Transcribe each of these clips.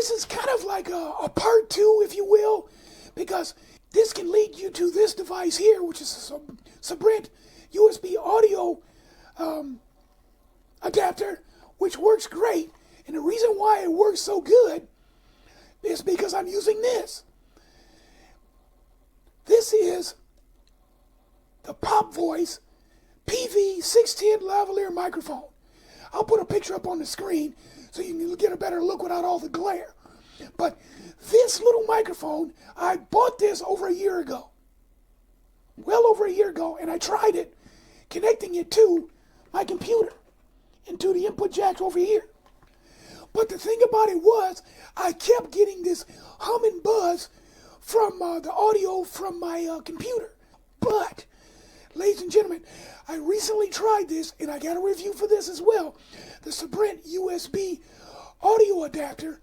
this is kind of like a part two, if you will, because this can lead you to this device here, which is a Sprint USB audio adapter, which works great. And the reason why it works so good is because I'm using this. This is the PoP Voice PV610 Lavalier microphone. I'll put a picture up on the screen so you can get a better look without all the glare. But this little microphone, I bought this over a year ago. Well over a year ago, and I tried it, connecting it to my computer and to the input jacks over here. But the thing about it was, I kept getting this hum and buzz from the audio from my computer. But, ladies and gentlemen, I recently tried this, and I got a review for this as well. The Sprint USB audio adapter,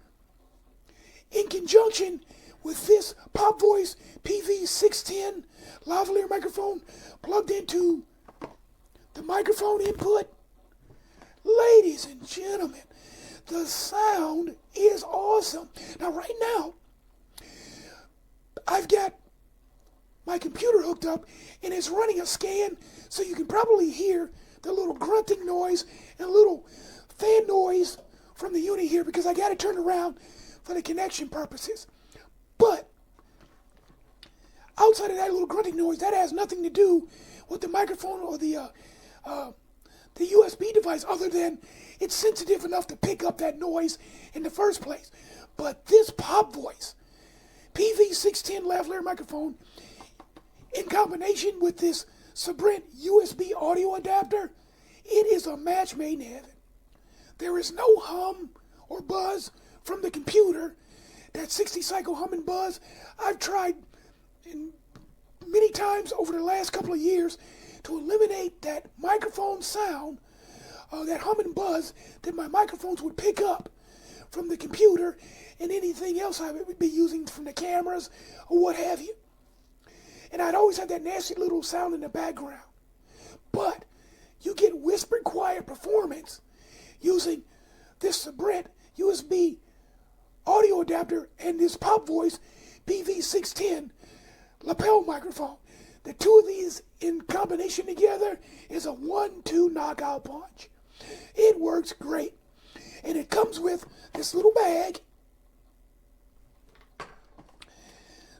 in conjunction with this PoP Voice PV610 lavalier microphone plugged into the microphone input. Ladies and gentlemen, the sound is awesome. Now, right now, I've got my computer hooked up and it's running a scan, so you can probably hear the little grunting noise and little fan noise from the unit here, because I got it turned around for the connection purposes. But outside of that little grunting noise, that has nothing to do with the microphone or the USB device, other than it's sensitive enough to pick up that noise in the first place. But this PoP Voice PV610 lavalier microphone, in combination with this Sprint USB audio adapter, it is a match made in heaven. There is no hum or buzz from the computer, that 60 cycle hum and buzz. I've tried many times over the last couple of years to eliminate that microphone sound, that hum and buzz that my microphones would pick up from the computer and anything else I would be using from the cameras or what have you. And I'd always have that nasty little sound in the background. But you get whispered quiet performance using this Sprint USB audio adapter and this PoP Voice PV610 lapel microphone. The two of these in combination together is a 1-2 knockout punch. It works great. And it comes with this little bag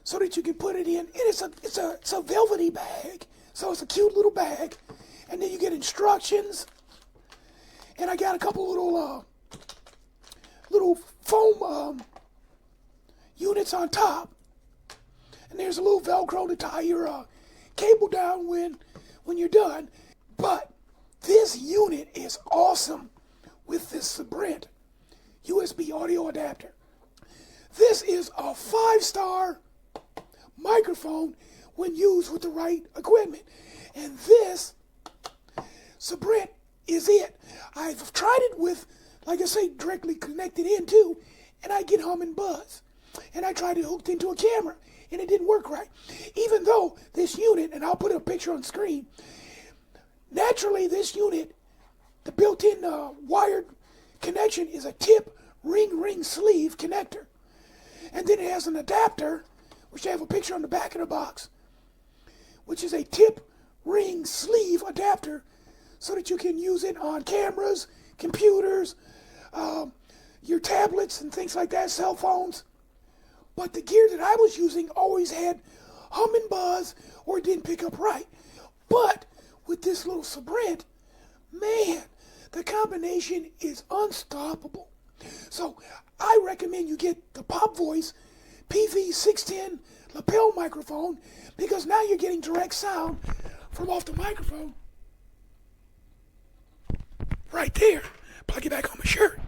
so that you can put it in. And it's a velvety bag, so it's a cute little bag. And then you get instructions. And I got a couple little foam units on top. And there's a little Velcro to tie your cable down when you're done. But this unit is awesome with this Sprint USB audio adapter. This is a 5-star microphone when used with the right equipment. And this Sprint is it. I've tried it with, like I say, directly connected in too, and I get hum and buzz. And I tried it hooked into a camera, and it didn't work right. Even though this unit, and I'll put a picture on screen, naturally this unit, the built-in wired connection is a tip ring sleeve connector. And then it has an adapter, which I have a picture on the back of the box, which is a tip ring sleeve adapter so that you can use it on cameras, computers, your tablets and things like that, cell phones. But the gear that I was using always had hum and buzz or it didn't pick up right. But with this little Sprint, man, the combination is unstoppable. So I recommend you get the PoP Voice PV610 lapel microphone, because now you're getting direct sound from off the microphone right there. Plug it back on my shirt.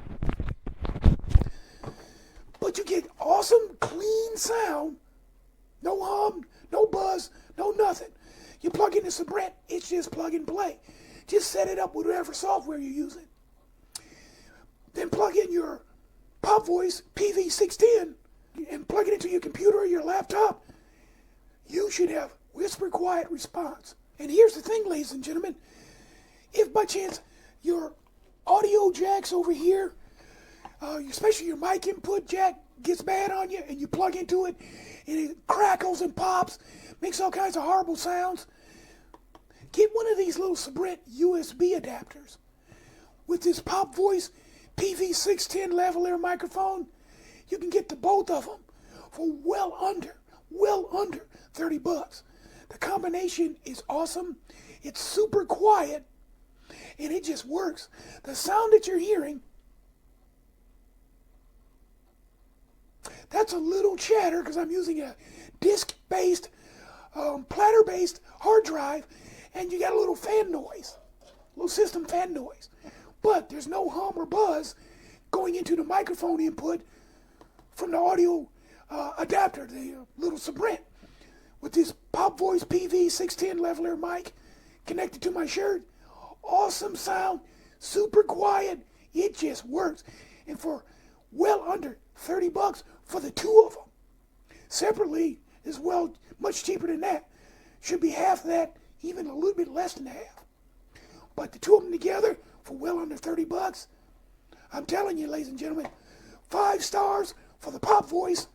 But you get awesome, clean sound. No hum, no buzz, no nothing. You plug in the Sprint, it's just plug and play. Just set it up with whatever software you're using. Then plug in your PoP Voice PV610 and plug it into your computer or your laptop. You should have whisper quiet response. And here's the thing, ladies and gentlemen. If by chance your audio jacks over here especially your mic input jack gets bad on you and you plug into it and it crackles and pops, makes all kinds of horrible sounds. Get one of these little Sabrent USB adapters. With this Pop Voice PV610 lavalier microphone, you can get the both of them for well under $30. The combination is awesome. It's super quiet and it just works. The sound that you're hearing, that's a little chatter because I'm using a disc-based, platter-based hard drive, and you got a little fan noise, little system fan noise. But there's no hum or buzz going into the microphone input from the audio adapter, the little Sabrent. With this Pop Voice PV610 lavalier mic connected to my shirt, awesome sound, super quiet, it just works. And for well under $30 for the two of them. Separately, as well, much cheaper than that. Should be half that, even a little bit less than half. But the two of them together for well under $30, I'm telling you, ladies and gentlemen, 5 stars for the Pop Voice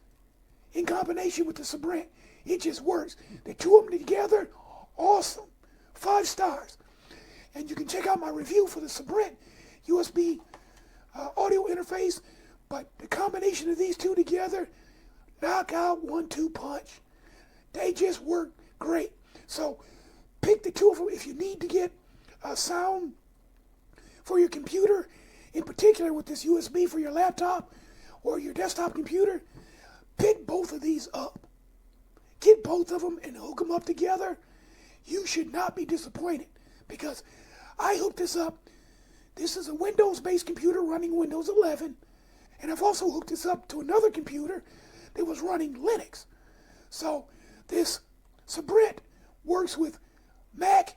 in combination with the Sabrent. It just works. The two of them together, awesome. 5 stars. And you can check out my review for the Sabrent USB audio interface. But the combination of these two together, knockout 1-2 punch. They just work great. So pick the two of them if you need to get a sound for your computer, in particular with this USB for your laptop or your desktop computer. Pick both of these up. Get both of them and hook them up together. You should not be disappointed because I hooked this up. This is a Windows-based computer running Windows 11. And I've also hooked this up to another computer that was running Linux. So this Sabrent works with Mac,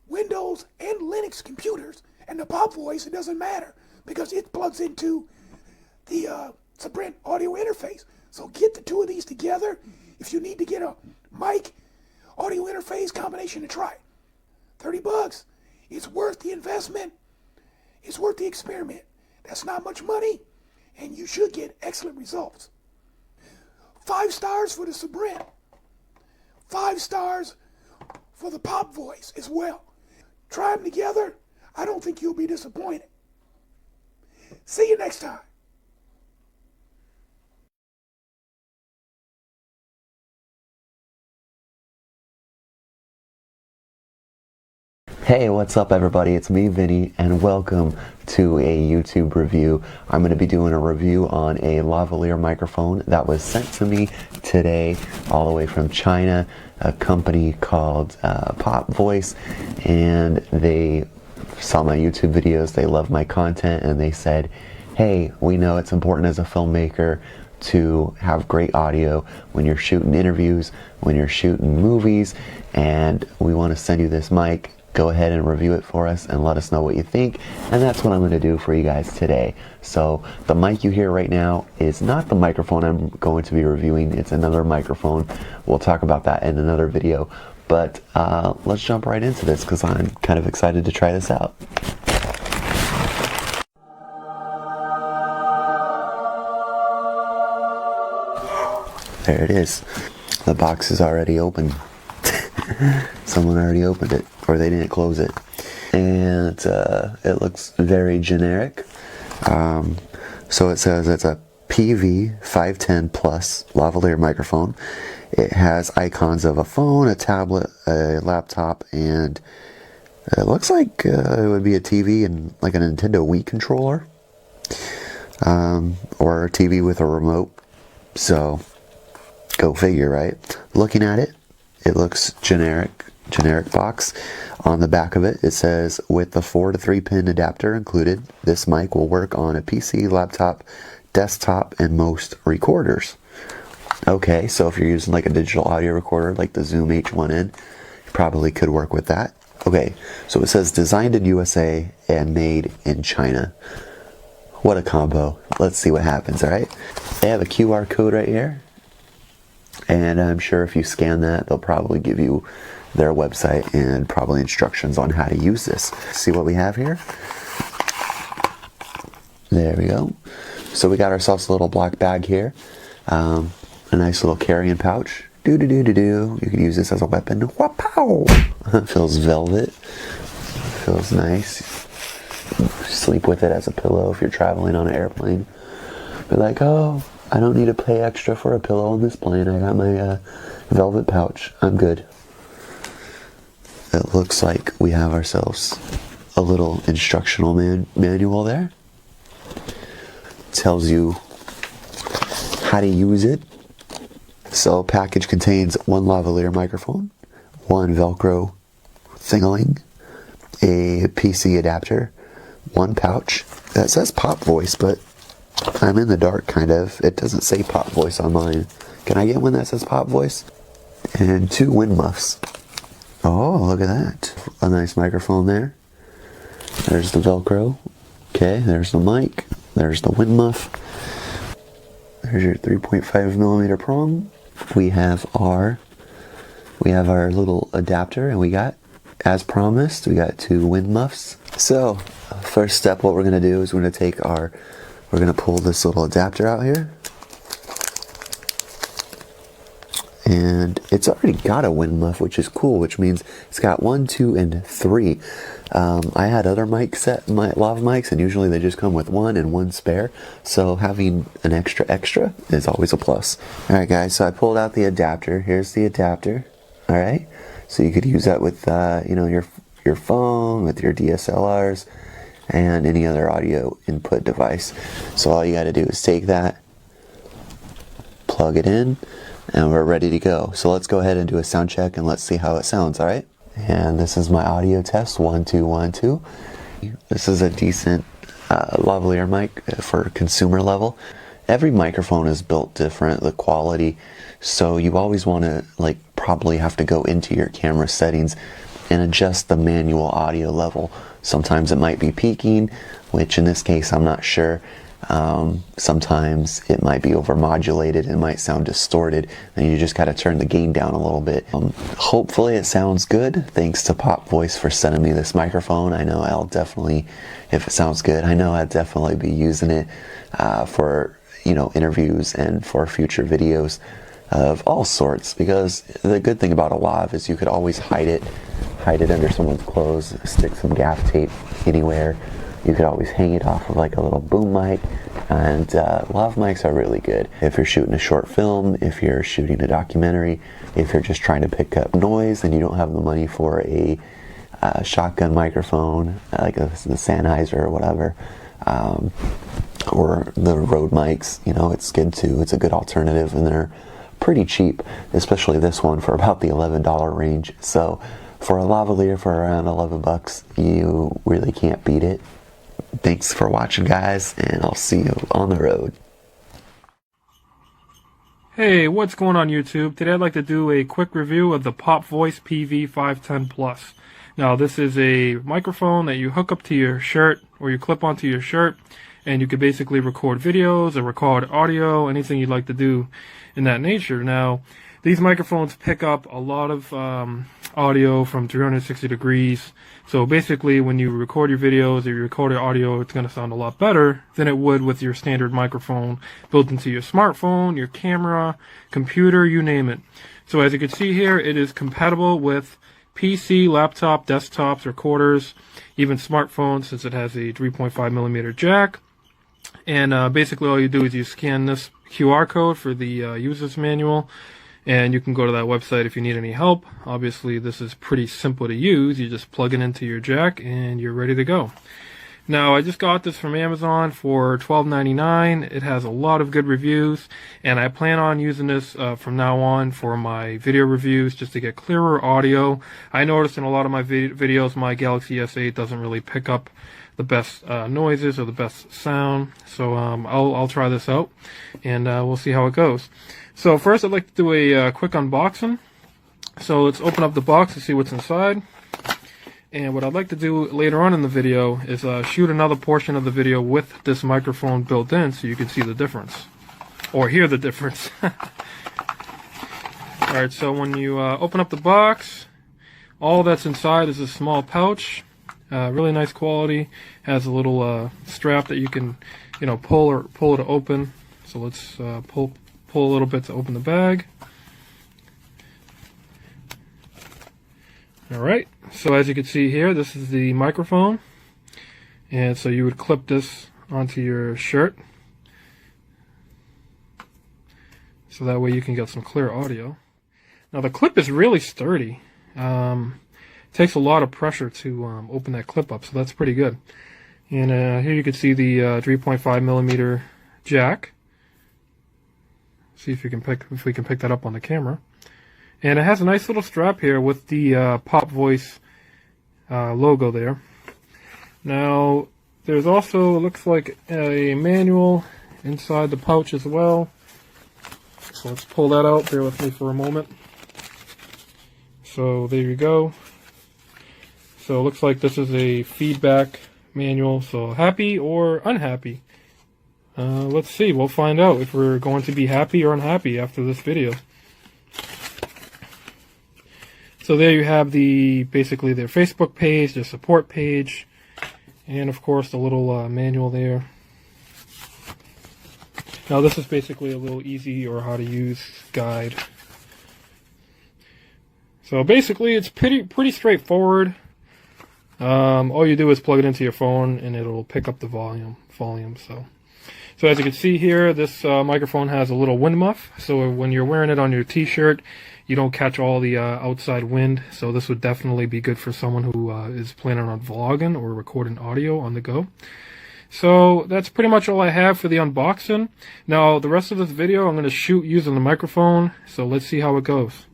Windows, and Linux computers. And the Pop Voice, it doesn't matter because it plugs into the Sabrent audio interface. So get the two of these together. If you need to get a mic audio interface combination to try it. $30. It's worth the investment. It's worth the experiment. That's not much money. And you should get excellent results. 5 stars for the Sabrent. 5 stars for the Pop Voice as well. Try them together. I don't think you'll be disappointed. See you next time. Hey, what's up everybody? It's me, Vinny, and welcome to a YouTube review. I'm going to be doing a review on a lavalier microphone that was sent to me today all the way from China, a company called Pop Voice, and they saw my YouTube videos, they love my content, and they said, hey, we know it's important as a filmmaker to have great audio when you're shooting interviews, when you're shooting movies, and we want to send you this mic. Go ahead and review it for us and let us know what you think, and that's what I'm going to do for you guys today. So the mic you hear right now is not the microphone I'm going to be reviewing, it's another microphone. We'll talk about that in another video, but let's jump right into this because I'm kind of excited to try this out. There it is. The box is already open. Someone already opened it, or they didn't close it, and it looks very generic. So it says it's a PV510 Plus lavalier microphone. It has icons of a phone, a tablet, a laptop, and it looks like it would be a TV and like a Nintendo Wii controller, or a TV with a remote. So go figure, right? Looking at it, it looks generic box. On the back of it, it says, with the 4 to 3 pin adapter included, this mic will work on a PC, laptop, desktop, and most recorders. Okay, so if you're using like a digital audio recorder like the Zoom H1N, you probably could work with that. Okay, so it says designed in USA and made in China. What a combo. Let's see what happens, alright? They have a QR code right here. And I'm sure if you scan that, they'll probably give you their website and probably instructions on how to use this. See what we have here? There we go. So we got ourselves a little black bag here, a nice little carrying pouch. Do do do do do. You could use this as a weapon. Wapow! Feels velvet. Feels nice. Sleep with it as a pillow if you're traveling on an airplane. Be like, oh, I don't need to pay extra for a pillow on this plane. I got my velvet pouch. I'm good. It looks like we have ourselves a little instructional manual there. Tells you how to use it. So package contains one lavalier microphone, one Velcro thingaling, a PC adapter, one pouch that says Pop Voice, but I'm in the dark kind of. It doesn't say Pop Voice on mine. Can I get one that says Pop Voice? And 2 wind muffs. Oh, look at that. A nice microphone there. There's the Velcro. Okay, there's the mic. There's the wind muff. There's your 3.5 millimeter prong. We have our little adapter, and we got, as promised, we got 2 wind muffs. So, first step, what we're gonna do is we're gonna pull this little adapter out here. And it's already got a wind muff, which is cool, which means it's got 1, 2, and 3. I had other lav mics, and usually they just come with 1 and 1 spare. So having an extra is always a plus. All right, guys. So I pulled out the adapter. Here's the adapter. All right. So you could use that with your phone, with your DSLRs, and any other audio input device. So all you got to do is take that, plug it in, and we're ready to go. So let's go ahead and do a sound check and let's see how it sounds, all right? And this is my audio test, 1 2 1 2. This is a decent lavalier mic for consumer level. Every microphone is built different, the quality, so you always want to probably have to go into your camera settings and adjust the manual audio level. Sometimes it might be peaking, which in this case I'm not sure. Sometimes it might be overmodulated, it might sound distorted, and you just gotta turn the gain down a little bit. Hopefully it sounds good. Thanks to Pop Voice for sending me this microphone. I know I'll definitely, if it sounds good, I know I'll definitely be using it for interviews and for future videos of all sorts, because the good thing about a lav is you could always hide it under someone's clothes, stick some gaff tape anywhere. You could always hang it off of a little boom mic, and lav mics are really good if you're shooting a short film, if you're shooting a documentary, if you're just trying to pick up noise and you don't have the money for a shotgun microphone like the Sennheiser or whatever, or the Rode mics. It's good too. It's a good alternative, and they're pretty cheap, especially this one for about the $11 range. So for a lavalier for around $11, you really can't beat it. Thanks for watching, guys, and I'll see you on the road. Hey, what's going on YouTube? Today I'd like to do a quick review of the Pop Voice PV510 Plus. Now this is a microphone that you hook up to your shirt, or you clip onto your shirt, and you could basically record videos or record audio, anything you'd like to do in that nature. Now these microphones pick up a lot of audio from 360 degrees. So basically when you record your videos or you record your audio, it's going to sound a lot better than it would with your standard microphone built into your smartphone, your camera, computer, you name it. So as you can see here, it is compatible with PC, laptop, desktops, recorders, even smartphones, since it has a 3.5 millimeter jack. And basically all you do is you scan this QR code for the user's manual, and you can go to that website if you need any help. Obviously this is pretty simple to use. You just plug it into your jack and you're ready to go. Now I just got this from Amazon for $12.99. It has a lot of good reviews, and I plan on using this from now on for my video reviews, just to get clearer audio. I noticed in a lot of my videos my Galaxy S8 doesn't really pick up the best noises or the best sound, so I'll try this out, and we'll see how it goes. So first I'd like to do a quick unboxing. So let's open up the box and see what's inside. And what I'd like to do later on in the video is shoot another portion of the video with this microphone built in, so you can see the difference, or hear the difference. Alright, so when you open up the box, all that's inside is a small pouch. Really nice quality. Has a little strap that you can you know, pull it open. So let's pull a little bit to open the bag. Alright, so as you can see here, this is the microphone. And so you would clip this onto your shirt. So that way you can get some clear audio. Now the clip is really sturdy. It takes a lot of pressure to open that clip up, so that's pretty good. And here you can see the 3.5 millimeter jack. See if we can pick that up on the camera. And it has a nice little strap here with the PoP Voice logo there. Now, there's also, it looks like a manual inside the pouch as well. So let's pull that out. Bear with me for a moment. So there you go. So it looks like this is a feedback manual. So happy or unhappy? Let's see. We'll find out if we're going to be happy or unhappy after this video. So there you have basically their Facebook page, their support page, and of course the little manual there. Now this is basically a little easy or how to use guide. So basically it's pretty straightforward. All you do is plug it into your phone and it'll pick up the volume. So as you can see here, this microphone has a little wind muff. So when you're wearing it on your t-shirt, you don't catch all the outside wind. So this would definitely be good for someone who is planning on vlogging or recording audio on the go. So that's pretty much all I have for the unboxing. Now the rest of this video I'm going to shoot using the microphone. So let's see how it goes.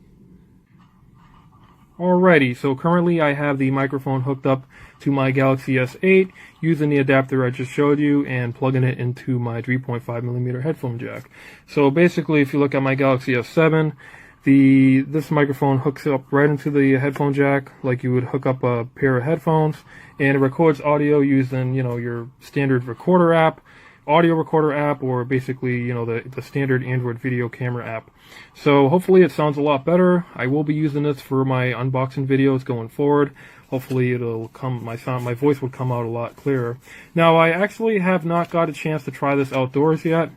Alrighty, so currently I have the microphone hooked up to my Galaxy S8 using the adapter I just showed you and plugging it into my 3.5mm headphone jack. So basically if you look at my Galaxy S7, this microphone hooks up right into the headphone jack like you would hook up a pair of headphones, and it records audio using, you know, your standard recorder app, audio recorder app, or basically, you know, the standard Android video camera app. So hopefully it sounds a lot better. I will be using this for my unboxing videos going forward. Hopefully it'll my voice will come out a lot clearer. Now I actually have not got a chance to try this outdoors yet.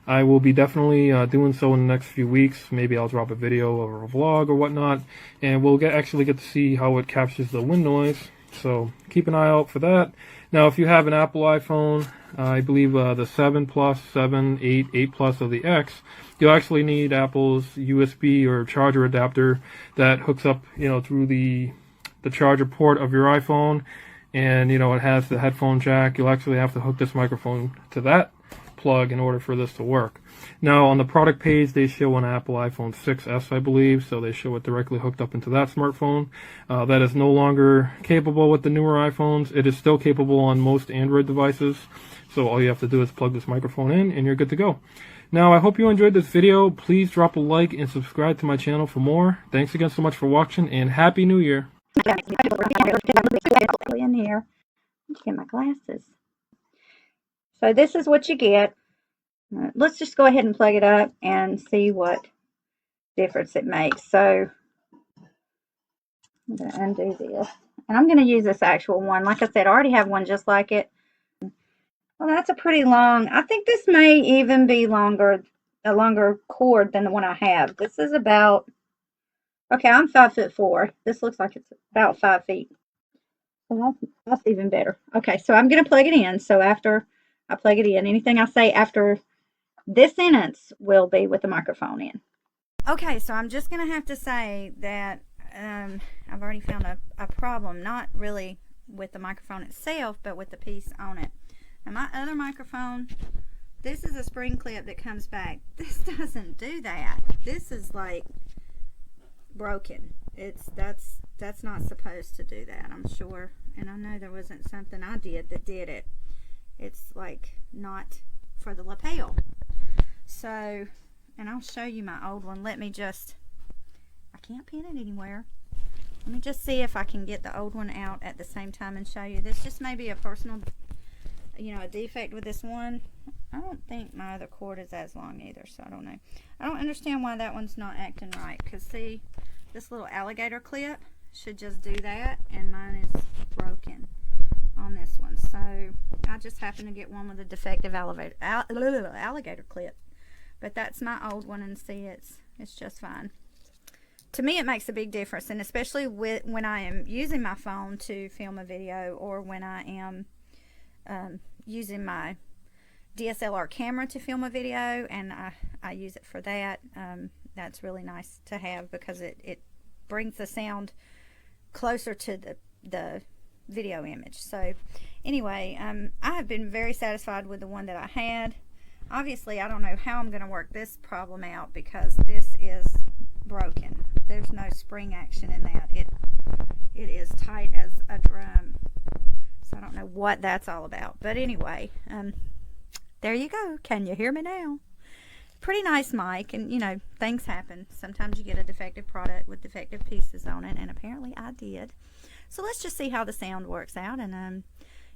I will be definitely doing so in the next few weeks. Maybe I'll drop a video or a vlog or whatnot, and we'll actually get to see how it captures the wind noise. So keep an eye out for that. Now if you have an Apple iPhone, I believe the 7 Plus, 7, 8, 8 Plus, or the X, you'll actually need Apple's USB or charger adapter that hooks up, you know, through the charger port of your iPhone, and you know it has the headphone jack. You'll actually have to hook this microphone to that plug in order for this to work. Now on the product page they show an Apple iPhone 6s, I believe, so they show it directly hooked up into that smartphone. That is no longer capable with the newer iPhones. It is still capable on most Android devices, so all you have to do is plug this microphone in and you're good to go. Now I hope you enjoyed this video. Please drop a like and subscribe to my channel for more. Thanks again so much for watching, and Happy New Year. In here, let's get my glasses. So this is what you get. Let's just go ahead and plug it up and see what difference it makes. So I'm going to undo this, and I'm going to use this actual one. Like I said, I already have one just like it. Well, that's a pretty long. I think this may even be a longer cord than the one I have. This is about, okay, I'm 5'4". This looks like it's about 5 feet. So that's even better. Okay, so I'm going to plug it in. So after I plug it in, anything I say after this sentence will be with the microphone in. Okay, so I'm just going to have to say that I've already found a problem, not really with the microphone itself, but with the piece on it. Now my other microphone, this is a spring clip that comes back. This doesn't do that. This is like broken. That's not supposed to do that, I'm sure. And I know there wasn't something I did that did it. It's like not for the lapel. So, and I'll show you my old one. Let me just, I can't pin it anywhere. Let me just see if I can get the old one out at the same time and show you. This just may be a personal, you know, a defect with this one. I don't think my other cord is as long either, so I don't know. I don't understand why that one's not acting right, because see, this little alligator clip should just do that, and mine is broken on on this one. So I just happened to get one with a defective alligator clip. But that's my old one, and see, it's just fine. To me, it makes a big difference, and especially when I am using my phone to film a video, or when I am using my DSLR camera to film a video, and I use it for that. That's really nice to have, because it brings the sound closer to the video image. So anyway, I have been very satisfied with the one that I had. Obviously, I don't know how I'm going to work this problem out, because this is broken. There's no spring action in that. It is tight as a drum. So I don't know what that's all about. But anyway, there you go. Can you hear me now? Pretty nice mic, and you know, things happen. Sometimes you get a defective product with defective pieces on it, and apparently I did. So let's just see how the sound works out, and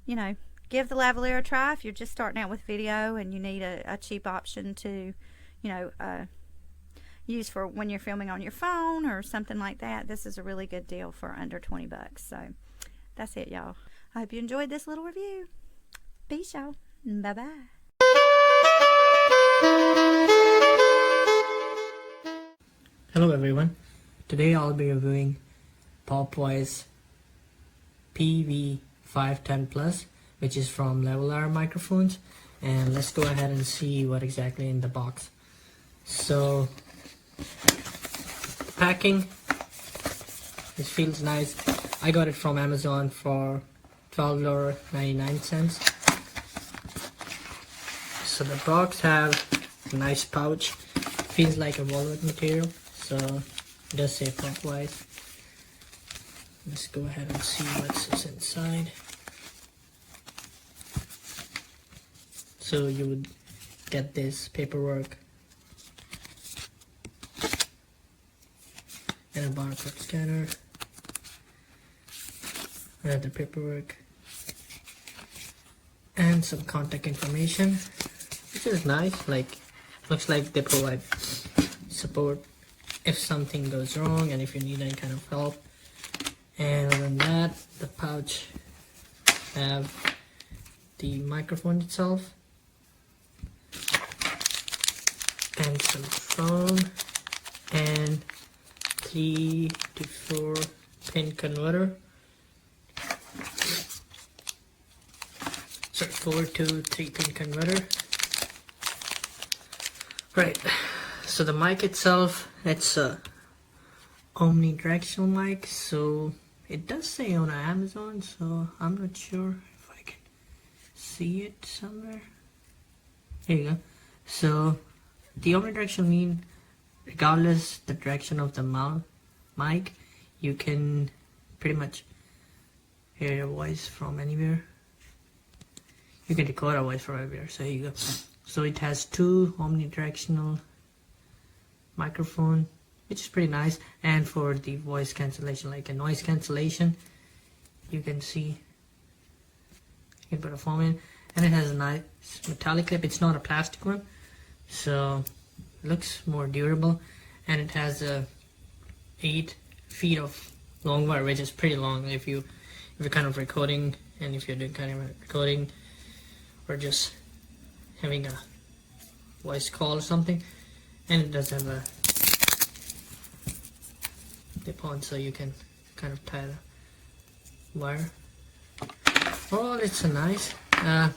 you know, give the lavalier a try if you're just starting out with video and you need a cheap option to, you know, use for when you're filming on your phone or something like that. This is a really good deal for under 20 bucks. So that's it, y'all. I hope you enjoyed this little review. Peace, y'all. Bye-bye. Hello everyone, today I'll be reviewing PoP Voice PV510 Plus, which is from Lavalier microphones, and let's go ahead and see what exactly in the box. So, packing, it feels nice. I got it from Amazon for $12.99. So the box have a nice pouch, feels like a wallet material. So it does say PoP Voice. Let's go ahead and see what's inside. So you would get this paperwork and a barcode scanner, another paperwork, and some contact information, which is nice. Like, looks like they provide support if something goes wrong and if you need any kind of help. And other than that, the pouch have the microphone itself and some foam and 3 to 4 pin converter. So 4 to 3 pin converter. Right. So the mic itself, it's a omnidirectional mic, so it does say on Amazon, so I'm not sure if I can see it somewhere. Here you go. So the omnidirectional mean regardless the direction of the mic, you can pretty much hear your voice from anywhere. You can record a voice from everywhere. So here you go. So it has 2 omnidirectional microphone, which is pretty nice. And for the voice cancellation, like a noise cancellation, you can see you can put a foam in, and it has a nice metallic clip. It's not a plastic one, so it looks more durable. And it has a 8 feet of long wire, which is pretty long if you're kind of recording, and if you're doing kind of recording or just having a voice call or something. And it does have a tip on, so you can kind of tie the wire. Oh, it's so nice. I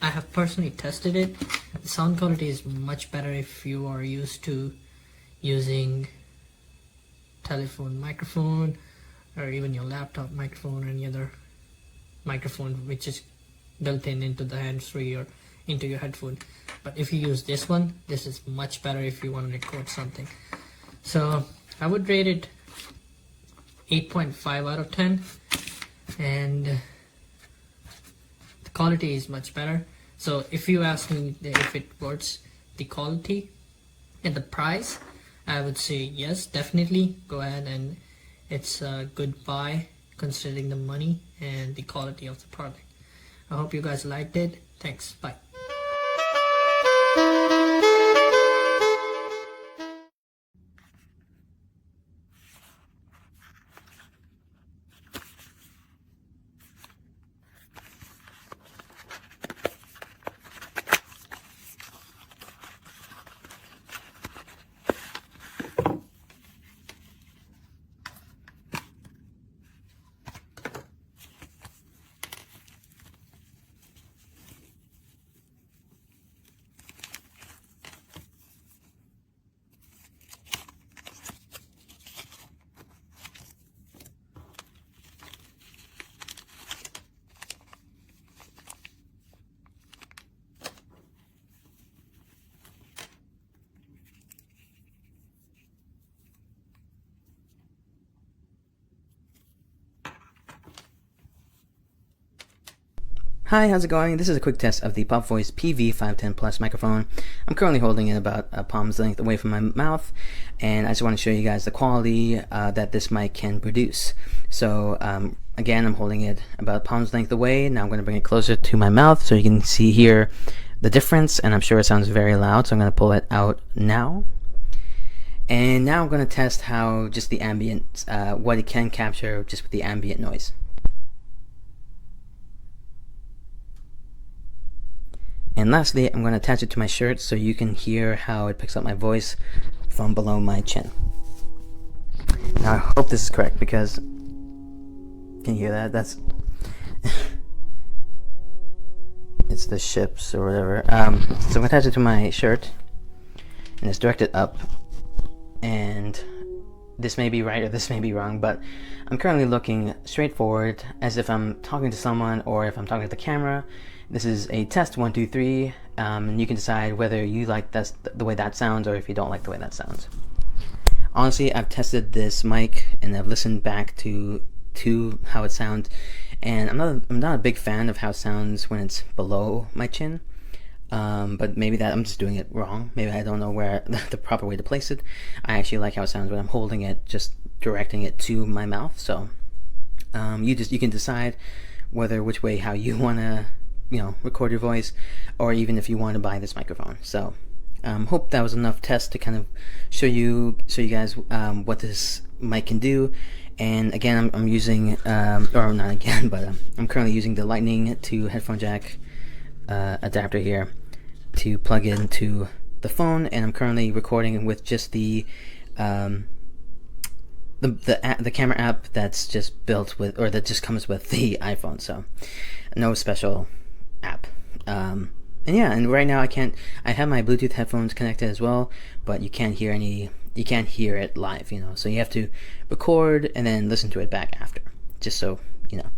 have personally tested it. The sound quality is much better if you are used to using telephone microphone, or even your laptop microphone, or any other microphone which is built into the hands-free or into your headphone. But if you use this one, this is much better if you want to record something. So I would rate it 8.5 out of 10, and the quality is much better. So if you ask me if it works, the quality and the price, I would say yes, definitely go ahead, and it's a good buy considering the money and the quality of the product. I hope you guys liked it. Thanks. Bye. Hi, how's it going? This is a quick test of the PoP Voice PV510 Plus microphone. I'm currently holding it about a palm's length away from my mouth, and I just want to show you guys the quality that this mic can produce. So again, I'm holding it about palm's length away. Now I'm going to bring it closer to my mouth so you can see here the difference, and I'm sure it sounds very loud, so I'm going to pull it out now. And now I'm going to test how just the ambient, what it can capture just with the ambient noise. And lastly, I'm going to attach it to my shirt so you can hear how it picks up my voice from below my chin. Now I hope this is correct because, can you hear that? That's it's the ships or whatever. So I'm going to attach it to my shirt, and it's directed up, and this may be right or this may be wrong, but I'm currently looking straight forward as if I'm talking to someone or if I'm talking to the camera. This is a test 1, 2, 3, and you can decide whether you like the way that sounds or if you don't like the way that sounds. Honestly, I've tested this mic and I've listened back to how it sounds, and I'm not a big fan of how it sounds when it's below my chin. But maybe that I'm just doing it wrong. Maybe I don't know where the proper way to place it. I actually like how it sounds when I'm holding it, just directing it to my mouth. So you can decide which way how you want to record your voice, or even if you want to buy this microphone. So hope that was enough test to kind of show you guys what this mic can do. And again, I'm using or not again, but I'm currently using the Lightning to headphone jack adapter here to plug into the phone, and I'm currently recording with just the camera app that's just built with, or that just comes with the iPhone. So no special app. And yeah, and right now I have my Bluetooth headphones connected as well, but you can't hear it live, so you have to record and then listen to it back after, just so you know.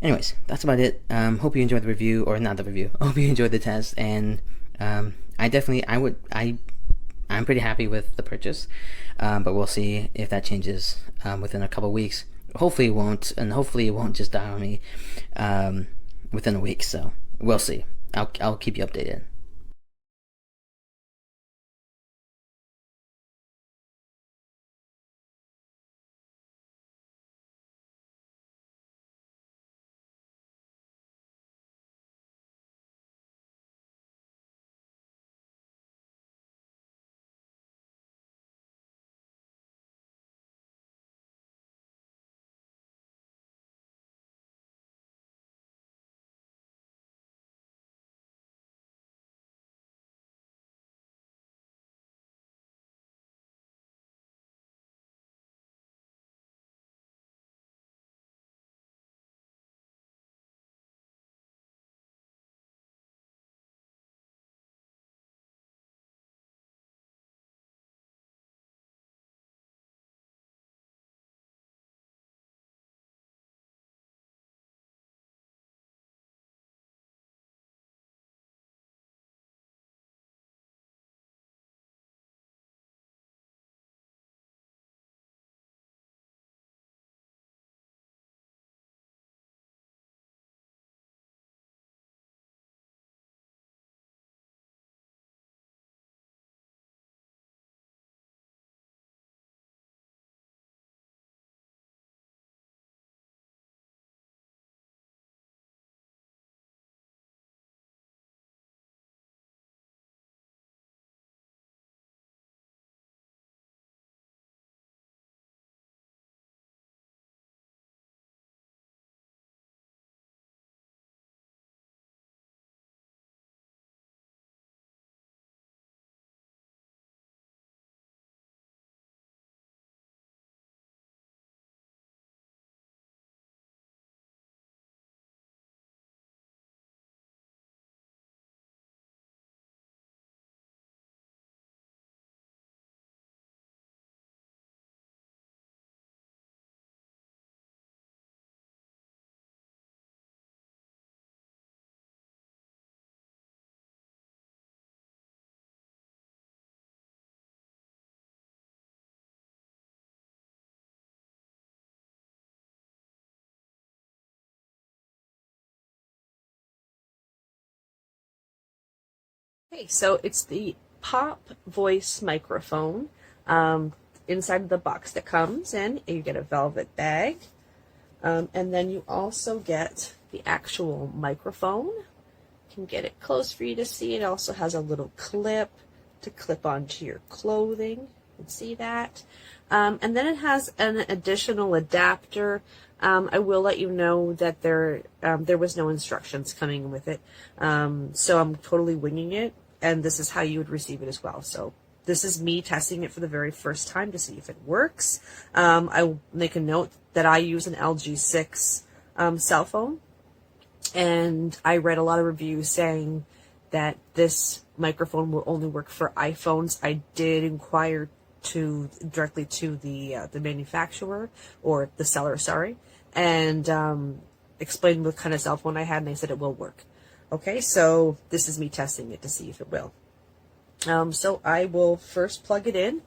Anyways, that's about it. Hope you enjoyed the review, or not the review. Hope you enjoyed the test, and I'm pretty happy with the purchase, but we'll see if that changes within a couple weeks. Hopefully it won't, and hopefully it won't just die on me within a week. So we'll see. I'll keep you updated. Okay, so it's the PoP voice microphone. Inside of the box that comes in, you get a velvet bag. And then you also get the actual microphone. You can get it close for you to see. It also has a little clip to clip onto your clothing. You can see that. And then it has an additional adapter. I will let you know that there was no instructions coming with it. So I'm totally winging it, and this is how you would receive it as well. So this is me testing it for the very first time to see if it works. I will make a note that I use an LG6 cell phone, and I read a lot of reviews saying that this microphone will only work for iPhones. I did inquire directly to the manufacturer, or the seller, sorry, and explained what kind of cell phone I had, and they said it will work. Okay, so this is me testing it to see if it will. So I will first plug it in,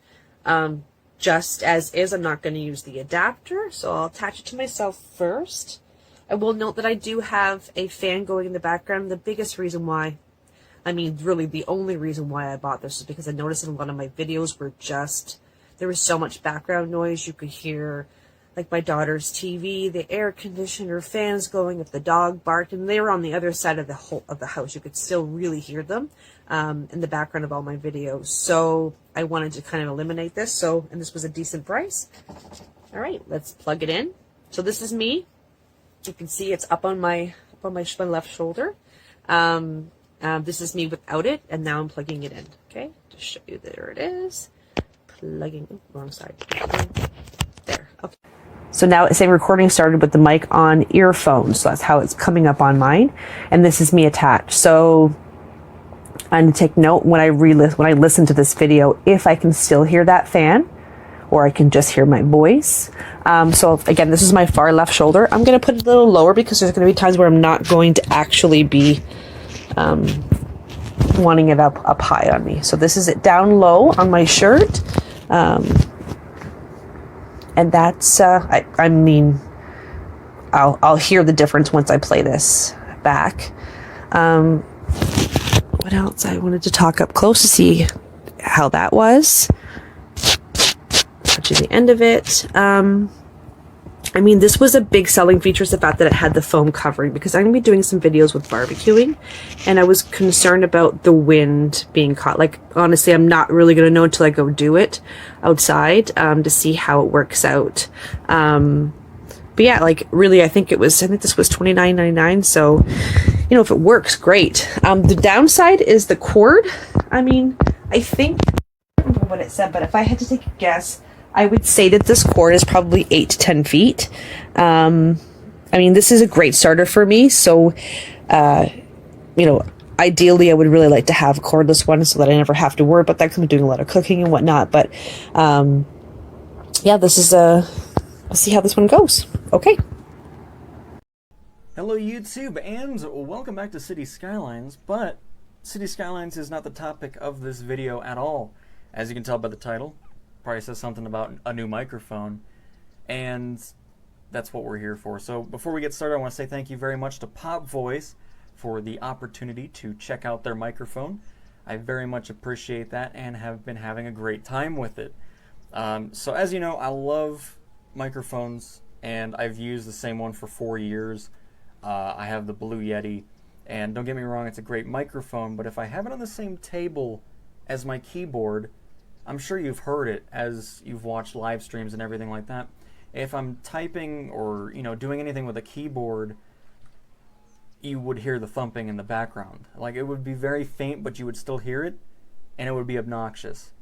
just as is. I'm not going to use the adapter, so I'll attach it to myself first. I will note that I do have a fan going in the background. The biggest reason why, I mean, really the only reason why I bought this is because I noticed in a lot of my videos there was so much background noise. You could hear like my daughter's TV, the air conditioner, fans going, if the dog barked, and they were on the other side of the house. You could still really hear them in the background of all my videos. So I wanted to kind of eliminate this. And this was a decent price. All right, let's plug it in. So this is me. You can see it's up on my left shoulder. This is me without it, and now I'm plugging it in. Okay, to show you, there it is. Plugging, wrong side. There. Okay. So now it's saying recording started with the mic on earphones. So that's how it's coming up on mine. And this is me attached. So I'm going to take note when I listen to this video, if I can still hear that fan, or I can just hear my voice. So again, this is my far left shoulder. I'm going to put it a little lower because there's going to be times where I'm not going to actually be wanting it up high on me. So this is it down low on my shirt. And that's, I mean, I'll hear the difference once I play this back. What else? I wanted to talk up close to see how that was. Touching the end of it. I mean, this was a big selling feature, is the fact that it had the foam covering, because I'm going to be doing some videos with barbecuing, and I was concerned about the wind being caught. Like, honestly, I'm not really going to know until I go do it outside to see how it works out. But yeah, like, really, I think this was $29.99, so, you know, if it works, great. The downside is the cord. I mean, I think, I don't remember what it said, but if I had to take a guess, I would say that this cord is probably 8 to 10 feet. I mean, this is a great starter for me. So, you know, ideally I would really like to have a cordless one so that I never have to worry about that, because I'm doing a lot of cooking and whatnot. But, yeah, this is let's see how this one goes. Okay. Hello YouTube, and welcome back to City Skylines, but City Skylines is not the topic of this video at all. As you can tell by the title, probably says something about a new microphone, and that's what we're here for. So before we get started, I want to say thank you very much to PoP Voice for the opportunity to check out their microphone. I very much appreciate that and have been having a great time with it. So as you know, I love microphones, and I've used the same one for 4 years. I have the Blue Yeti, and don't get me wrong, it's a great microphone, but if I have it on the same table as my keyboard, I'm sure you've heard it as you've watched live streams and everything like that. If I'm typing or, you know, doing anything with a keyboard, you would hear the thumping in the background. Like, it would be very faint, but you would still hear it, and it would be obnoxious.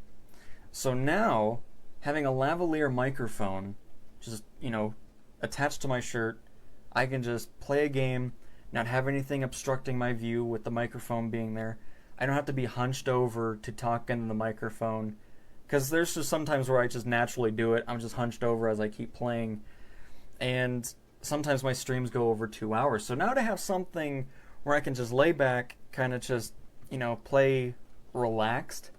So now, having a lavalier microphone, just, you know, attached to my shirt, I can just play a game, not have anything obstructing my view with the microphone being there. I don't have to be hunched over to talk into the microphone, because there's just sometimes where I just naturally do it. I'm just hunched over as I keep playing, and sometimes my streams go over 2 hours. So now to have something where I can just lay back, kind of just, you know, play relaxed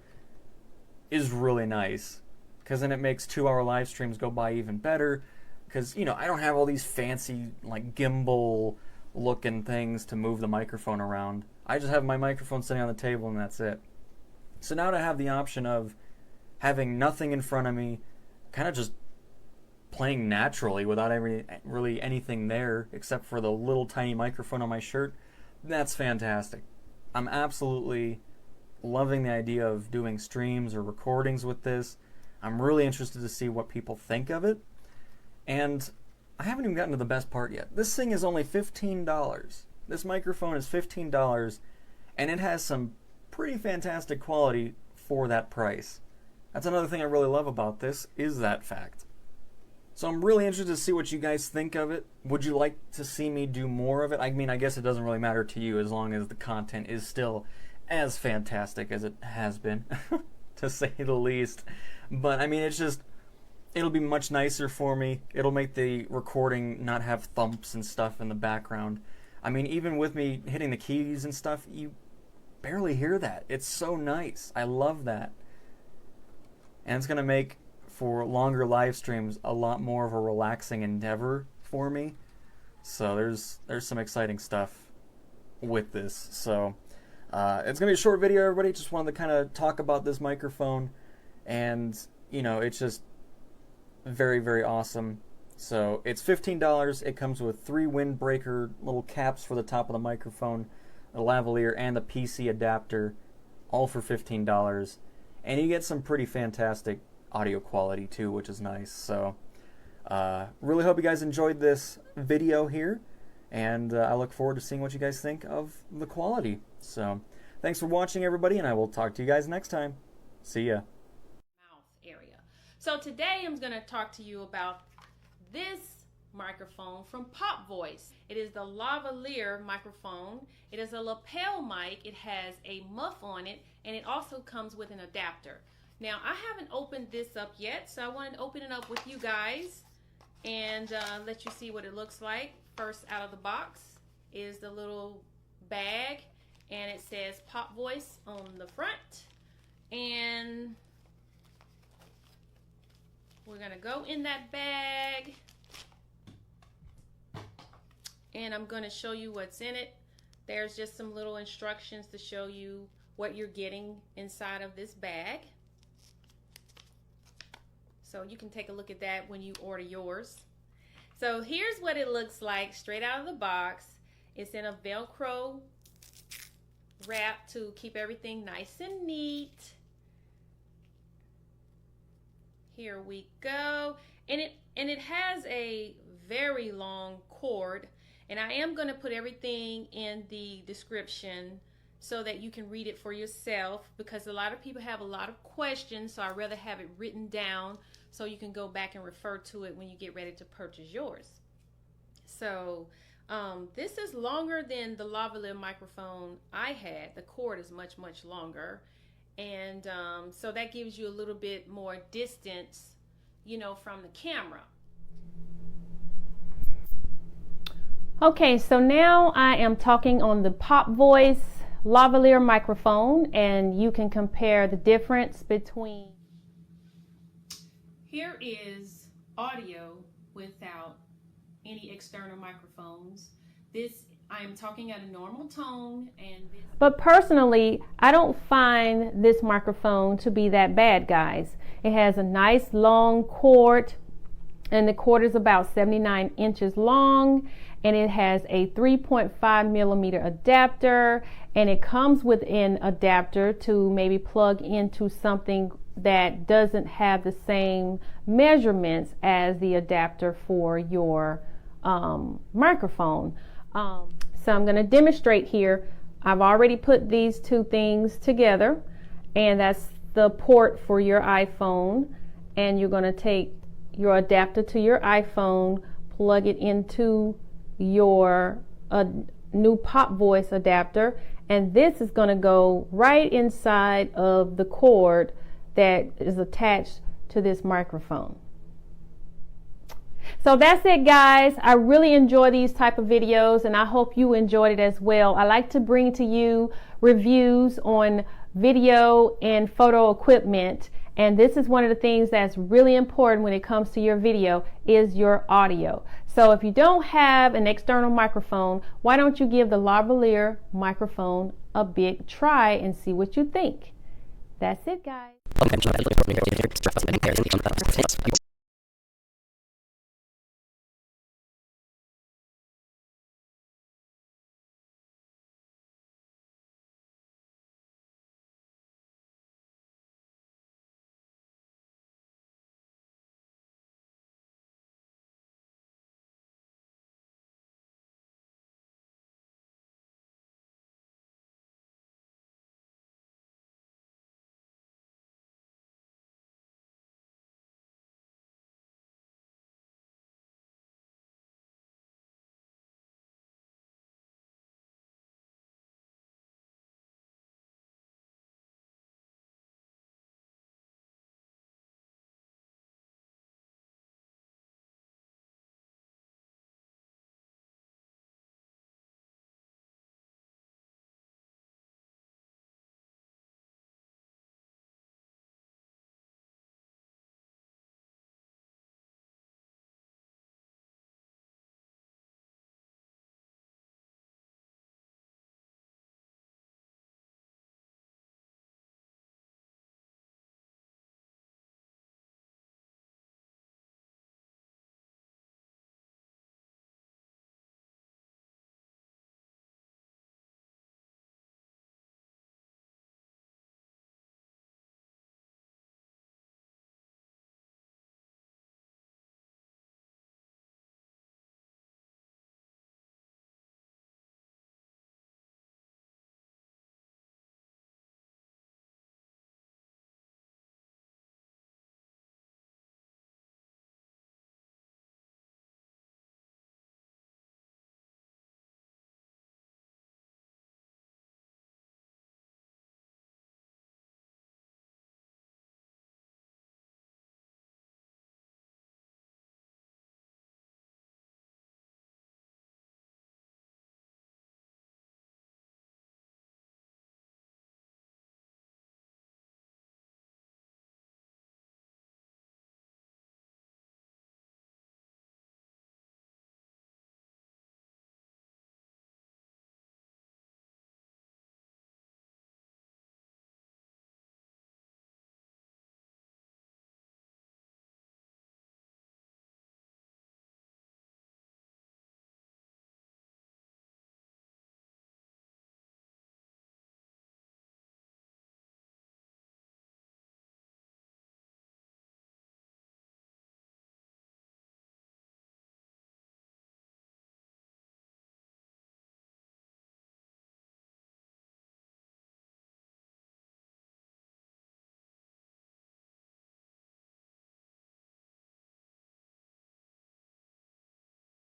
is really nice, because then it makes 2-hour live streams go by even better, because, you know, I don't have all these fancy, like, gimbal looking things to move the microphone around. I just have my microphone sitting on the table and that's it. So now to have the option of having nothing in front of me, kind of just playing naturally without really anything there except for the little tiny microphone on my shirt, that's fantastic. I'm absolutely loving the idea of doing streams or recordings with this. I'm really interested to see what people think of it. And I haven't even gotten to the best part yet. This thing is only $15. This microphone is $15, and it has some pretty fantastic quality for that price. That's another thing I really love about this, is that fact. So I'm really interested to see what you guys think of it. Would you like to see me do more of it? I mean, I guess it doesn't really matter to you as long as the content is still as fantastic as it has been, to say the least. But I mean, it's just, it'll be much nicer for me. It'll make the recording not have thumps and stuff in the background. I mean, even with me hitting the keys and stuff, you barely hear that. It's so nice. I love that. And it's going to make, for longer live streams, a lot more of a relaxing endeavor for me. So there's some exciting stuff with this. So it's going to be a short video, everybody. Just wanted to kind of talk about this microphone. And, you know, it's just very, very awesome. So it's $15. It comes with 3 windbreaker little caps for the top of the microphone, a lavalier, and the PC adapter, all for $15. And you get some pretty fantastic audio quality too, which is nice. So really hope you guys enjoyed this video here, and I look forward to seeing what you guys think of the quality. So thanks for watching, everybody, and I will talk to you guys next time. See ya. Mouth area. So today I'm going to talk to you about this microphone from PoP Voice. It is the Lavalier microphone. It is a lapel mic. It has a muff on it, and it also comes with an adapter. Now, I haven't opened this up yet, so I wanted to open it up with you guys and let you see what it looks like. First out of the box is the little bag, and it says PoP Voice on the front. And we're going to go in that bag, and I'm going to show you what's in it. There's just some little instructions to show you what you're getting inside of this bag. So you can take a look at that when you order yours. So here's what it looks like straight out of the box. It's in a Velcro wrap to keep everything nice and neat. Here we go. And it has a very long cord, and I am going to put everything in the description so that you can read it for yourself, because a lot of people have a lot of questions, so I'd rather have it written down so you can go back and refer to it when you get ready to purchase yours. So this is longer than the lavalier microphone I had. The cord is much, much longer. And so that gives you a little bit more distance, you know, from the camera. Okay, so now I am talking on the PoP Voice lavalier microphone, and you can compare the difference between. Here is audio without any external microphones. This, I am talking at a normal tone, and this. But personally, I don't find this microphone to be that bad, guys. It has a nice long cord, and the cord is about 79 inches long, and it has a 3.5 millimeter adapter, and it comes with an adapter to maybe plug into something that doesn't have the same measurements as the adapter for your microphone. So I'm going to demonstrate here. I've already put these two things together, and that's the port for your iPhone, and you're going to take your adapter to your iPhone, plug it into your new PoP Voice adapter, and this is going to go right inside of the cord that is attached to this microphone. So that's it, guys. I really enjoy these type of videos, and I hope you enjoyed it as well. I like to bring to you reviews on video and photo equipment, and this is one of the things that's really important when it comes to your video is your audio. So if you don't have an external microphone, why don't you give the Lavalier microphone a big try and see what you think. That's it, guys.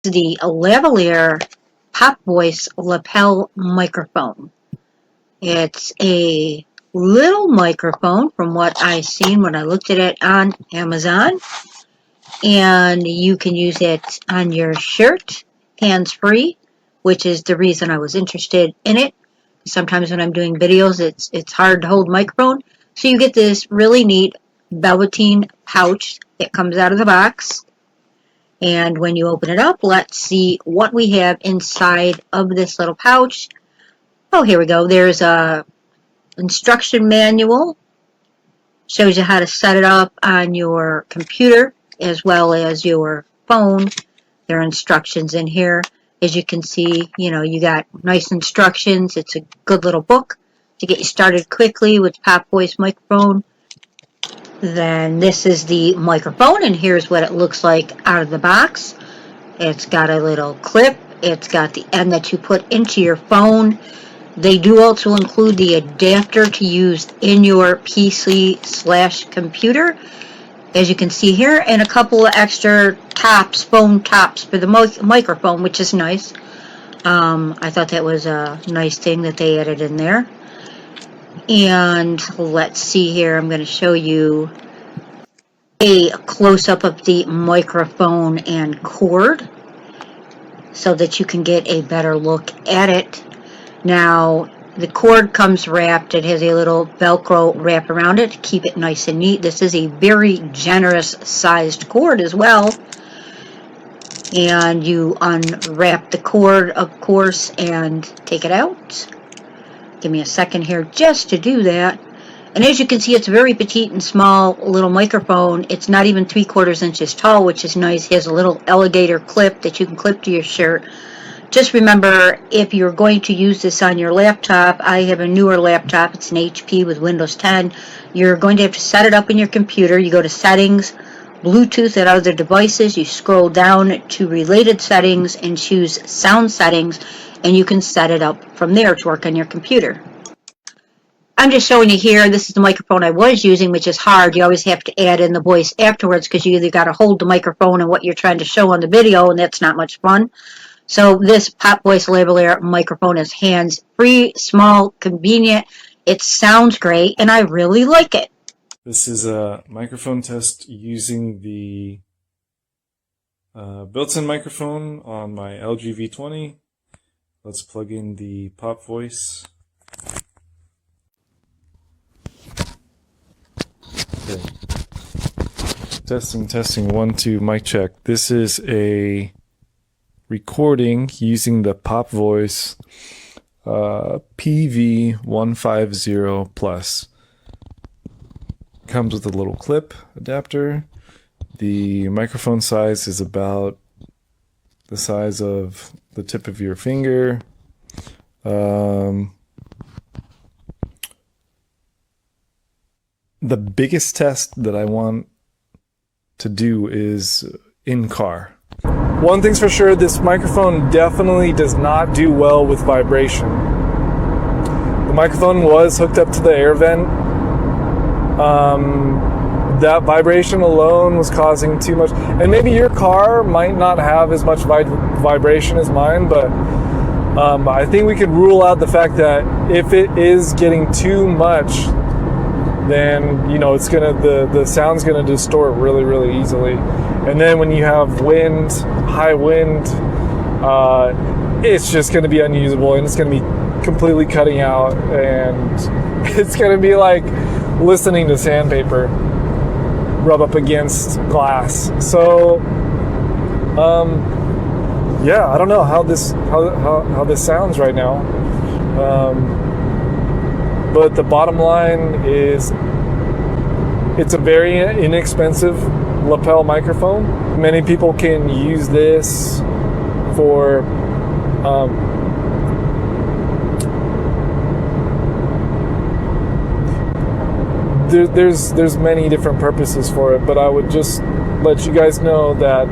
The Lavalier Pop Voice Lapel microphone. It's a little microphone from what I seen when I looked at it on Amazon, and you can use it on your shirt, hands-free, which is the reason I was interested in it. Sometimes when I'm doing videos, it's hard to hold microphone, so you get this really neat velveteen pouch that comes out of the box. And when you open it up, let's see what we have inside of this little pouch. Oh, here we go. There's a instruction manual. Shows you how to set it up on your computer as well as your phone. There are instructions in here. As you can see, you got nice instructions. It's a good little book to get you started quickly with Pop Voice microphone. Then this is the microphone, and here's what it looks like out of the box. It's got a little clip. It's got the end that you put into your phone. They do also include the adapter to use in your PC/computer, as you can see here, and a couple of extra tops, phone tops for the microphone, which is nice. I thought that was a nice thing that they added in there. And let's see here. I'm going to show you a close-up of the microphone and cord so that you can get a better look at it. Now, the cord comes wrapped. It has a little Velcro wrap around it to keep it nice and neat. This is a very generous sized cord as well. and you unwrap the cord, of course, and take it out. Give me a second here just to do that. And as you can see, it's a very petite and small little microphone. It's not even 3/4 inches tall, which is nice. It has a little alligator clip that you can clip to your shirt. Just remember, if you're going to use this on your laptop, I have a newer laptop. It's an HP with Windows 10. You're going to have to set it up in your computer. You go to Settings, Bluetooth and other devices. You scroll down to Related Settings and choose Sound Settings, and you can set it up from there to work on your computer. I'm just showing you here, this is the microphone I was using, which is hard. You always have to add in the voice afterwards because you either got to hold the microphone and what you're trying to show on the video, and that's not much fun. So this Pop Voice Lavalier microphone is hands-free, small, convenient. It sounds great, and I really like it. This is a microphone test using the built-in microphone on my LG V20. Let's plug in the Pop Voice. Okay. Testing, 1, 2, mic check. This is a recording using the Pop Voice PV150 Plus. Comes with a little clip adapter. The microphone size is about the size of the tip of your finger. The biggest test that I want to do is in car. One thing's for sure, this microphone definitely does not do well with vibration. The microphone was hooked up to the air vent. That vibration alone was causing too much. And maybe your car might not have as much vibration as mine, but I think we could rule out the fact that if it is getting too much, then it's the sound's gonna distort really, really easily. And then when you have wind, high wind, it's just gonna be unusable, and it's gonna be completely cutting out, and it's gonna be like listening to sandpaper rub up against glass. So yeah, I don't know how this sounds right now. But the bottom line is it's a very inexpensive lapel microphone. Many people can use this for there's many different purposes for it, but I would just let you guys know that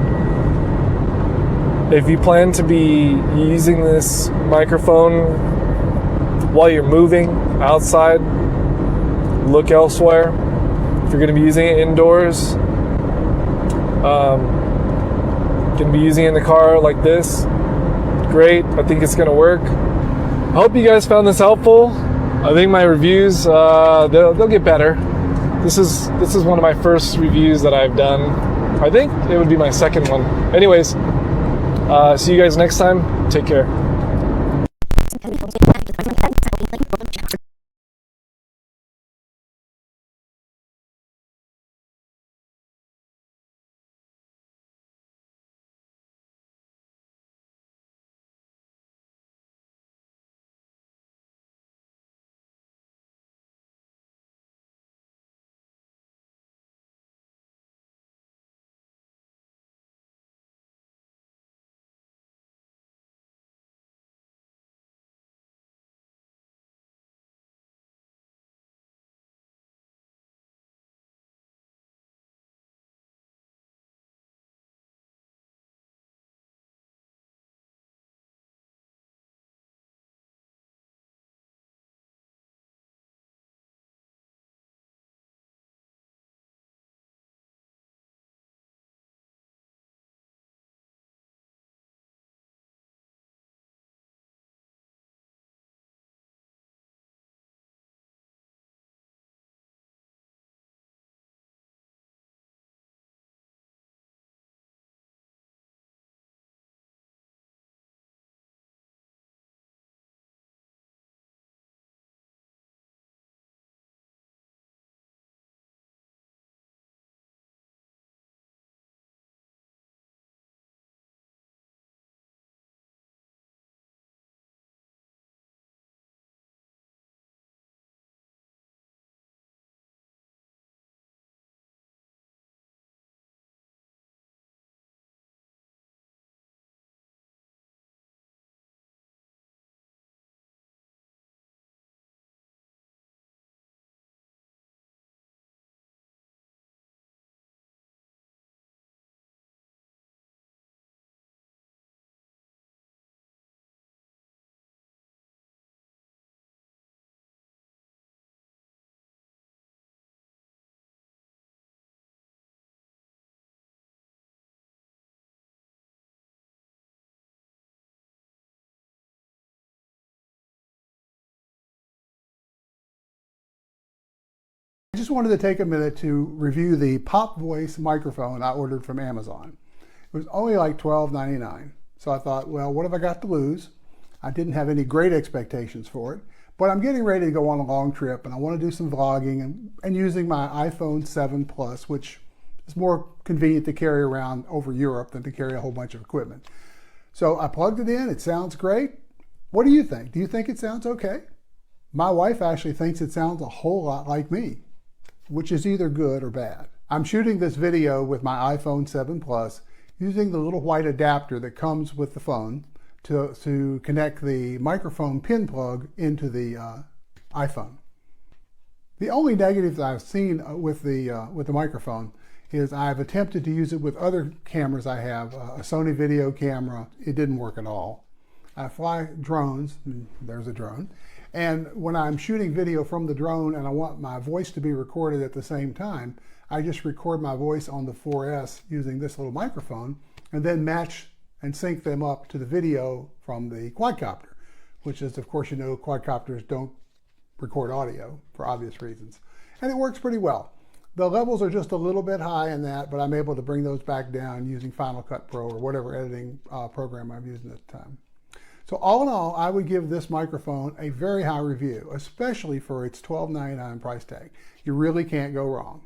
if you plan to be using this microphone while you're moving outside, look elsewhere. If you're going to be using it indoors, going to be using it in the car like this, great. I think it's going to work. I hope you guys found this helpful. I think my reviews, they'll get better. This is one of my first reviews that I've done. I think it would be my second one. Anyways, see you guys next time. Take care. I just wanted to take a minute to review the PoP Voice microphone I ordered from Amazon. It was only like $12.99. So I thought, well, what have I got to lose? I didn't have any great expectations for it, but I'm getting ready to go on a long trip and I want to do some vlogging and using my iPhone 7 Plus, which is more convenient to carry around over Europe than to carry a whole bunch of equipment. So I plugged it in. It sounds great. What do you think? Do you think it sounds okay? My wife actually thinks it sounds a whole lot like me, which is either good or bad. I'm shooting this video with my iPhone 7 Plus using the little white adapter that comes with the phone to connect the microphone pin plug into the iPhone. The only negative that I've seen with the microphone is I've attempted to use it with other cameras I have, a Sony video camera. It didn't work at all. I fly drones, there's a drone, and when I'm shooting video from the drone and I want my voice to be recorded at the same time, I just record my voice on the 4S using this little microphone and then match and sync them up to the video from the quadcopter, which is, of course, you know, quadcopters don't record audio for obvious reasons. And it works pretty well. The levels are just a little bit high in that, but I'm able to bring those back down using Final Cut Pro or whatever editing program I'm using at the time. So all in all, I would give this microphone a very high review, especially for its $12.99 price tag. You really can't go wrong.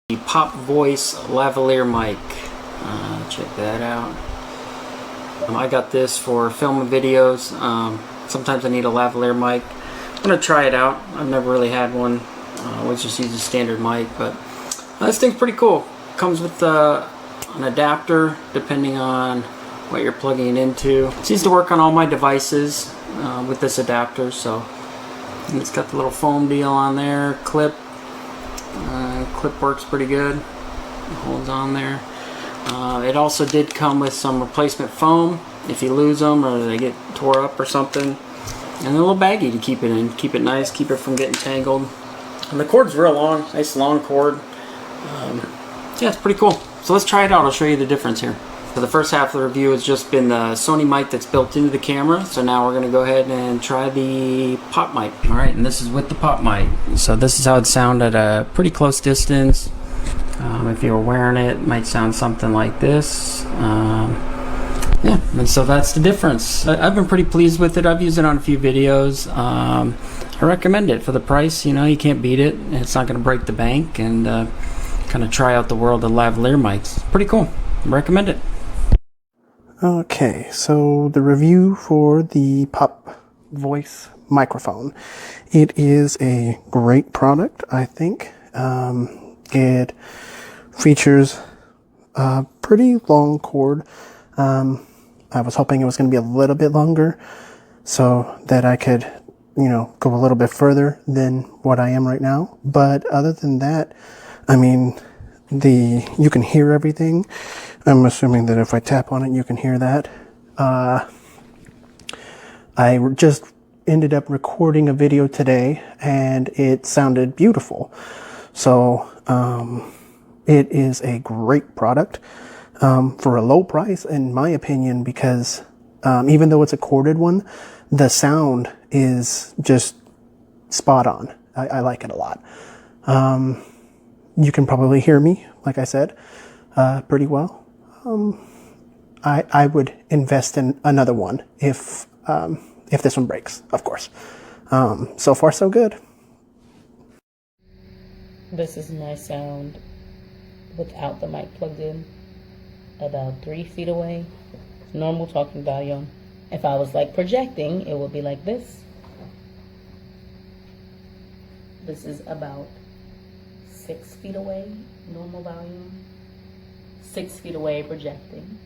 The PoP Voice Lavalier mic. Check that out. I got this for filming videos. Sometimes I need a lavalier mic. I'm gonna try it out. I've never really had one. Always just use a standard mic, but this thing's pretty cool. Comes with an adapter depending on what you're plugging it into. It seems to work on all my devices with this adapter. So and it's got the little foam deal on there. Clip works pretty good. It holds on there. It also did come with some replacement foam if you lose them or they get tore up or something. And a little baggie to keep it in. Keep it nice, keep it from getting tangled. And the cord's real long, nice long cord. Yeah, it's pretty cool. So let's try it out. I'll show you the difference here. So the first half of the review has just been the Sony mic that's built into the camera. So now we're going to go ahead and try the PoP mic. Alright, and this is with the PoP mic. So this is how it sounded at a pretty close distance. If you were wearing it, it might sound something like this. Yeah, and so that's the difference. I've been pretty pleased with it. I've used it on a few videos. I recommend it for the price. You know, you can't beat it. It's not going to break the bank. And kind of try out the world of lavalier mics. Pretty cool. Recommend it. Okay, so the review for the PoP voice microphone. It is a great product, I think. It features a pretty long cord. I was hoping it was going to be a little bit longer so that I could, you know, go a little bit further than what I am right now. But other than that, I mean, you can hear everything. I'm assuming that if I tap on it, you can hear that. I just ended up recording a video today and it sounded beautiful. So, it is a great product, for a low price, in my opinion, because, even though it's a corded one, the sound is just spot on. I like it a lot. You can probably hear me, like I said, pretty well. I would invest in another one if this one breaks, of course. So far, so good. This is my sound without the mic plugged in, about 3 feet away, normal talking volume. If I was like projecting, it would be like this. This is about 6 feet away, normal volume, 6 feet away projecting.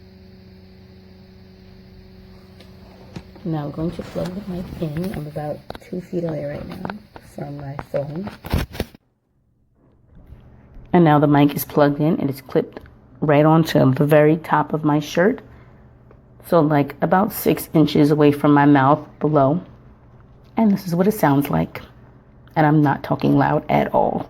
Now I'm going to plug the mic in. I'm about 2 feet away right now from my phone. And now the mic is plugged in. It is clipped right onto the very top of my shirt. So like about 6 inches away from my mouth below. And this is what it sounds like. And I'm not talking loud at all.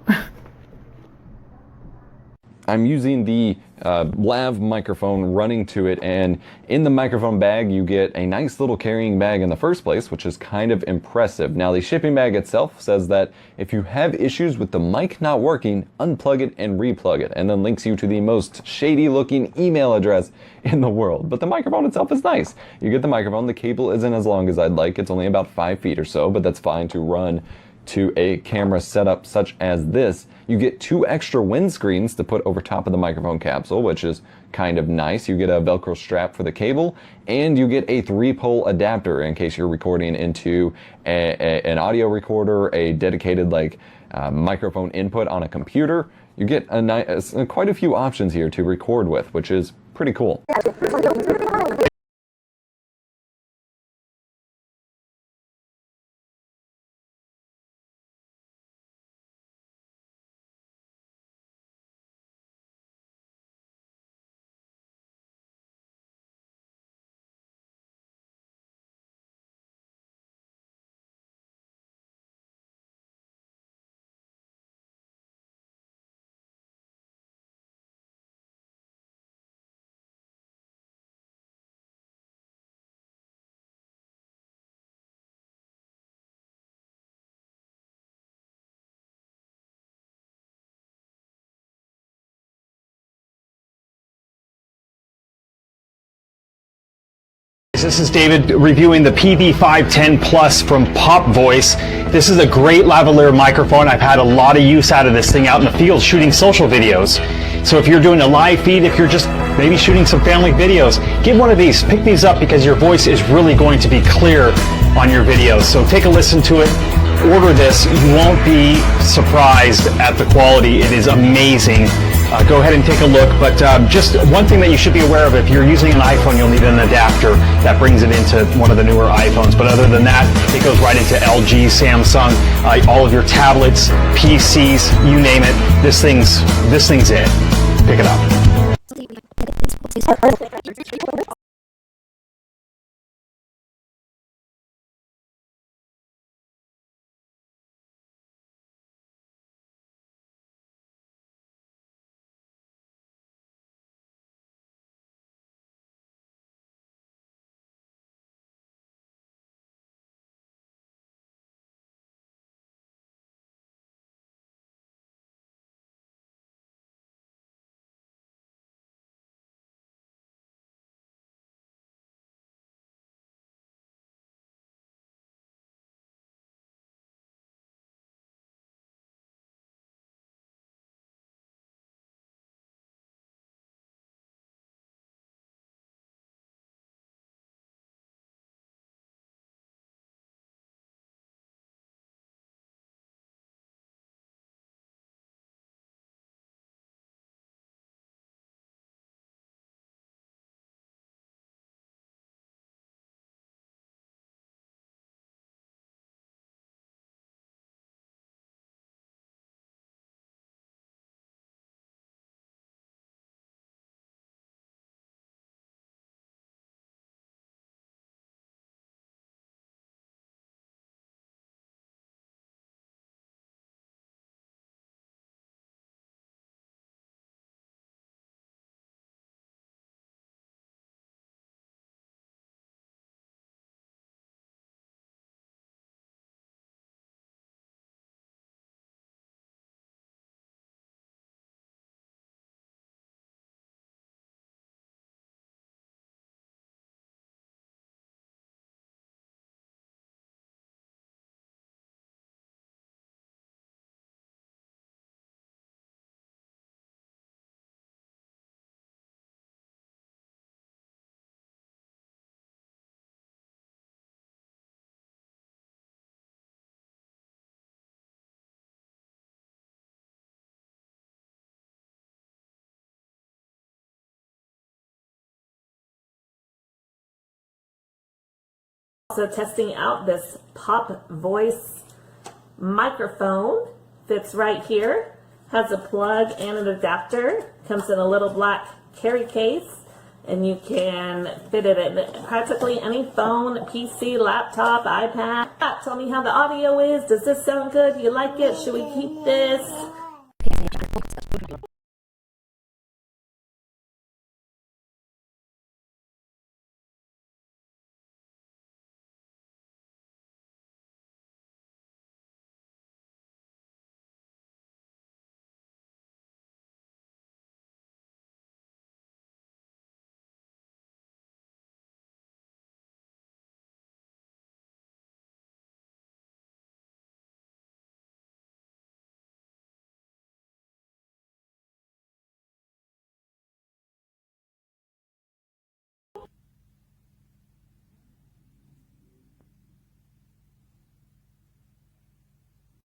I'm using the lav microphone running to it, and in the microphone bag you get a nice little carrying bag in the first place, which is kind of impressive. Now the shipping bag itself says that if you have issues with the mic not working, unplug it and replug it, and then links you to the most shady looking email address in the world. But the microphone itself is nice. You get the microphone, the cable isn't as long as I'd like, it's only about 5 feet or so, but that's fine to run to a camera setup such as this. You get 2 extra windscreens to put over top of the microphone capsule, which is kind of nice. You get a Velcro strap for the cable, and you get a 3-pole adapter in case you're recording into an audio recorder, a dedicated microphone input on a computer. You get quite a few options here to record with, which is pretty cool. This is David reviewing the PV510 Plus from PoP Voice. This is a great lavalier microphone. I've had a lot of use out of this thing out in the field shooting social videos. So if you're doing a live feed, if you're just maybe shooting some family videos, get one of these. Pick these up because your voice is really going to be clear on your videos. So take a listen to it. Order this. You won't be surprised at the quality. It is amazing. Go ahead and take a look, but just one thing that you should be aware of, if you're using an iPhone, you'll need an adapter that brings it into one of the newer iPhones. But other than that, it goes right into LG, Samsung, all of your tablets, PCs, you name it. This thing's it. Pick it up. Also testing out this PoP voice microphone. Fits right here. Has a plug and an adapter. Comes in a little black carry case, and you can fit it in practically any phone, PC, laptop, iPad. Tell me how the audio is. Does this sound good? Do you like it? Should we keep this?